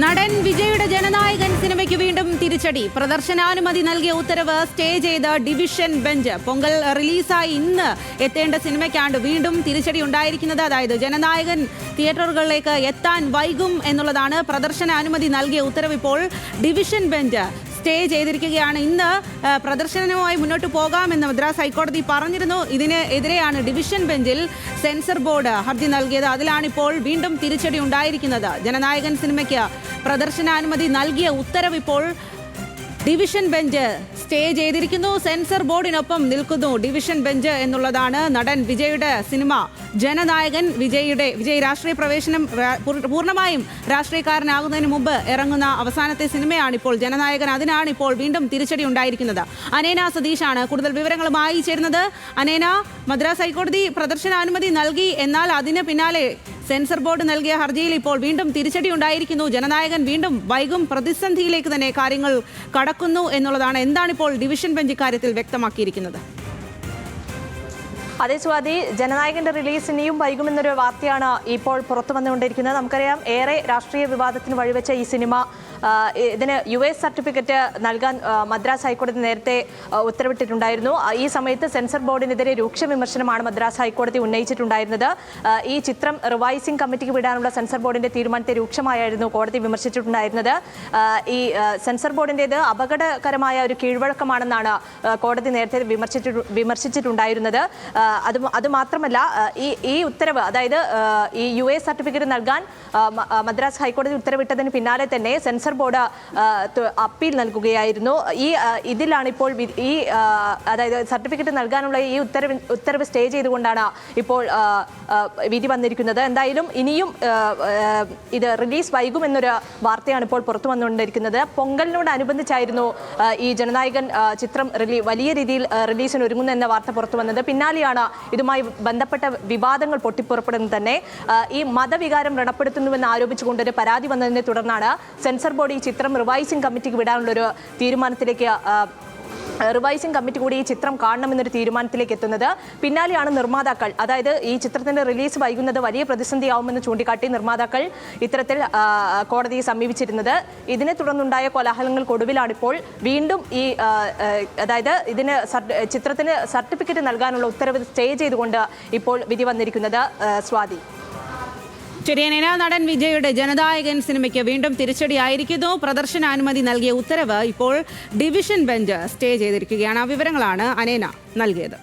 നടൻ വിജയുടെ ജനനായകൻ സിനിമയ്ക്ക് വീണ്ടും തിരിച്ചടി. പ്രദർശനാനുമതി നൽകിയ ഉത്തരവ് സ്റ്റേ ചെയ്ത ഡിവിഷൻ ബെഞ്ച്. പൊങ്കൽ റിലീസായി ഇന്ന് എത്തേണ്ട സിനിമയ്ക്കാണ് വീണ്ടും തിരിച്ചടി ഉണ്ടായിരിക്കുന്നത്. അതായത് ജനനായകൻ തിയേറ്ററുകളിലേക്ക് എത്താൻ വൈകും എന്നുള്ളതാണ്. പ്രദർശനാനുമതി നൽകിയ ഉത്തരവ് ഇപ്പോൾ ഡിവിഷൻ ബെഞ്ച് സ്റ്റേ ചെയ്തിരിക്കുകയാണ്. ഇന്ന് പ്രദർശനവുമായി മുന്നോട്ട് പോകാമെന്ന് മദ്രാസ് ഹൈക്കോടതി പറഞ്ഞിരുന്നു. ഇതിനെതിരെയാണ് ഡിവിഷൻ ബെഞ്ചിൽ സെൻസർ ബോർഡ് ഹർജി നൽകിയത്. അതിലാണിപ്പോൾ വീണ്ടും തിരിച്ചടി ഉണ്ടായിരിക്കുന്നത്. ജനനായകൻ സിനിമയ്ക്ക് പ്രദർശനാനുമതി നൽകിയ ഉത്തരവ് ഇപ്പോൾ ഡിവിഷൻ ബെഞ്ച് സ്റ്റേ ചെയ്തിരിക്കുന്നു. സെൻസർ ബോർഡിനൊപ്പം നിൽക്കുന്നു ഡിവിഷൻ ബെഞ്ച് എന്നുള്ളതാണ്. നടൻ വിജയുടെ സിനിമ ജനനായകൻ വിജയ് രാഷ്ട്രീയ പ്രവേശനം പൂർണ്ണമായും രാഷ്ട്രീയക്കാരനാകുന്നതിന് മുമ്പ് ഇറങ്ങുന്ന അവസാനത്തെ സിനിമയാണ് ഇപ്പോൾ ജനനായകൻ. അതിനാണ് ഇപ്പോൾ വീണ്ടും തിരിച്ചടി ഉണ്ടായിരിക്കുന്നത്. അനേന സതീഷാണ് കൂടുതൽ വിവരങ്ങളുമായി ചേരുന്നത്. അനേന, മദ്രാസ് ഹൈക്കോടതി പ്രദർശനാനുമതി നൽകി, എന്നാൽ അതിന് പിന്നാലെ സെൻസർ ബോർഡ് നൽകിയ ഹർജിയിൽ ഇപ്പോൾ വീണ്ടും തിരിച്ചടി ഉണ്ടായിരിക്കുന്നു. ജനനായകൻ വീണ്ടും വൈകും, പ്രതിസന്ധിയിലേക്ക് തന്നെ കാര്യങ്ങൾ കടക്കുന്നു എന്നുള്ളതാണ്. എന്താണിപ്പോൾ ഡിവിഷൻ ബെഞ്ച് ഇക്കാര്യത്തിൽ വ്യക്തമാക്കിയിരിക്കുന്നത്? അതേ സ്വാതി, ജനനായകന്റെ റിലീസ് ഇനിയും വൈകുമെന്നൊരു വാർത്തയാണ് ഇപ്പോൾ പുറത്തു വന്നുകൊണ്ടിരിക്കുന്നത്. നമുക്കറിയാം, ഏറെ രാഷ്ട്രീയ വിവാദത്തിന് വഴിവെച്ച ഈ സിനിമ ഇതിന് US സർട്ടിഫിക്കറ്റ് നൽകാൻ മദ്രാസ് ഹൈക്കോടതി നേരത്തെ ഉത്തരവിട്ടിട്ടുണ്ടായിരുന്നു. ഈ സമയത്ത് സെൻസർ ബോർഡിനെതിരെ രൂക്ഷ വിമർശനമാണ് മദ്രാസ് ഹൈക്കോടതി ഉന്നയിച്ചിട്ടുണ്ടായിരുന്നത്. ഈ ചിത്രം റിവൈസിംഗ് കമ്മിറ്റിക്ക് വിടാനുള്ള സെൻസർ ബോർഡിന്റെ തീരുമാനത്തെ രൂക്ഷമായിരുന്നു കോടതി വിമർശിച്ചിട്ടുണ്ടായിരുന്നത്. ഈ സെൻസർ ബോർഡിൻ്റേത് അപകടകരമായ ഒരു കീഴ്വഴക്കമാണെന്നാണ് കോടതി നേരത്തെ വിമർശിച്ചിട്ടുണ്ടായിരുന്നത്. അതുമാത്രമല്ല, ഈ ഉത്തരവ്, അതായത് ഈ US സർട്ടിഫിക്കറ്റ് നൽകാൻ മദ്രാസ് ഹൈക്കോടതി ഉത്തരവിട്ടതിന് പിന്നാലെ തന്നെ സെൻസർ ബോർഡ് അപ്പീൽ നൽകുകയായിരുന്നു. ഇതിലാണ് ഇപ്പോൾ അതായത് സർട്ടിഫിക്കറ്റ് നൽകാനുള്ള ഈ ഉത്തരവ് സ്റ്റേ ചെയ്തുകൊണ്ടാണ് ഇപ്പോൾ വിധി വന്നിരിക്കുന്നത്. എന്തായാലും ഇനിയും ഇത് റിലീസ് വൈകുമെന്നൊരു വാർത്തയാണ് ഇപ്പോൾ പുറത്തു വന്നുകൊണ്ടിരിക്കുന്നത്. പൊങ്കലിനോടനുബന്ധിച്ചായിരുന്നു ഈ ജനനായകൻ ചിത്രം വലിയ രീതിയിൽ റിലീസിന് ഒരുങ്ങുന്നു എന്ന വാർത്ത പുറത്തു വന്നത്. പിന്നാലെയാണ് ഇതുമായി ബന്ധപ്പെട്ട വിവാദങ്ങൾ പൊട്ടിപ്പുറപ്പെടുന്നത് തന്നെ. ഈ മതവികാരം വ്രണപ്പെടുത്തുന്നുവെന്ന് ആരോപിച്ചുകൊണ്ടൊരു പരാതി വന്നതിനെ തുടർന്നാണ് സെൻസർ ബോർഡ് ഈ ചിത്രം റിവൈസിംഗ് കമ്മിറ്റിക്ക് വിടാനുള്ളൊരു തീരുമാനത്തിലേക്ക് റിവൈസിംഗ് കമ്മിറ്റി കൂടി ഈ ചിത്രം കാണണമെന്നൊരു തീരുമാനത്തിലേക്ക് എത്തുന്നത്. പിന്നാലെയാണ് നിർമ്മാതാക്കൾ, അതായത് ഈ ചിത്രത്തിന്റെ റിലീസ് വൈകുന്നത് വലിയ പ്രതിസന്ധിയാവുമെന്ന് ചൂണ്ടിക്കാട്ടി നിർമ്മാതാക്കൾ ഇത്തരത്തിൽ കോടതിയെ സമീപിച്ചിരുന്നത്. ഇതിനെ തുടർന്നുണ്ടായ കോലാഹലങ്ങൾക്കൊടുവിലാണിപ്പോൾ വീണ്ടും ഈ അതായത് ചിത്രത്തിന് സർട്ടിഫിക്കറ്റ് നൽകാനുള്ള ഉത്തരവ് സ്റ്റേ ചെയ്തുകൊണ്ട് ഇപ്പോൾ വിധി വന്നിരിക്കുന്നത്. സ്വാതി. ശരിയാണ്. നടൻ വിജയുടെ ജനനായകൻ സിനിമയ്ക്ക് വീണ്ടും തിരിച്ചടിയായിരിക്കുന്നു. പ്രദർശനാനുമതി നൽകിയ ഉത്തരവ് ഇപ്പോൾ ഡിവിഷൻ ബെഞ്ച് സ്റ്റേ ചെയ്തിരിക്കുകയാണ്. ആ വിവരങ്ങളാണ് അനേന നൽകിയത്.